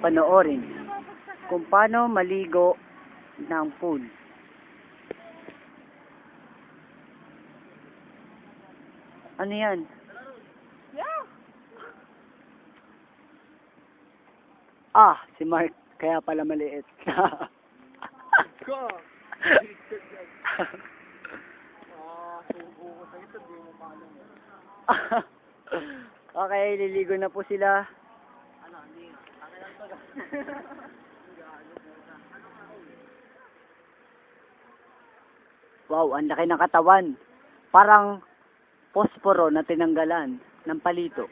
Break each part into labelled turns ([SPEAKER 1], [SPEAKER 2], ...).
[SPEAKER 1] panoorin kung paano maligo ng pool. Ano yan?
[SPEAKER 2] Yeah.
[SPEAKER 1] Si Mark. Kaya pala maliit.
[SPEAKER 2] Ko. Subo ko sa ito, di mo maalam.
[SPEAKER 1] Okay, liligo na po sila.
[SPEAKER 2] Hindi nga. Akin lang to.
[SPEAKER 1] Wow, ang laki ng katawan. Parang posporo na tinanggalan ng palito.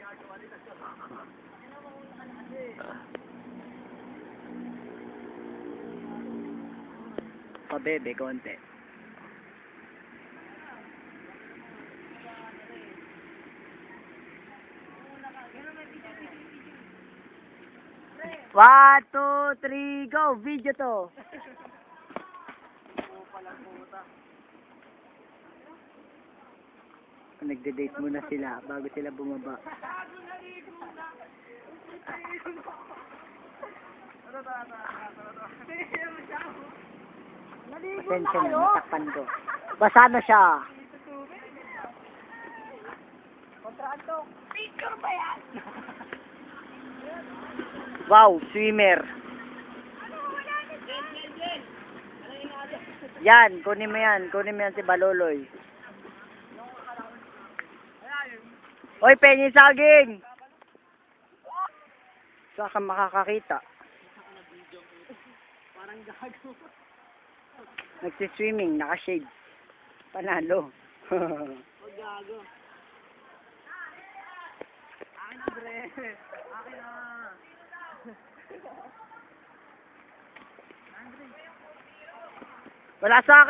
[SPEAKER 1] Pabebe, konti. One, two, three, go! Video to! Nagde-date muna sila bago sila bumaba. Pasensya na, natakpan ko. Basa na siya.
[SPEAKER 2] Kontrato. Picture ba yan?
[SPEAKER 1] Wow, swimmer. Yan, kunin mo yan. Kunin mo yan si Baloloy. Hoy, penny saging! Saan ka makakakita?
[SPEAKER 2] Parang gago.
[SPEAKER 1] Nagsiswimming, naka-shades. Panalo.
[SPEAKER 2] Huwag gago. Akin na, bre. Akin na.
[SPEAKER 1] Wala sa akin!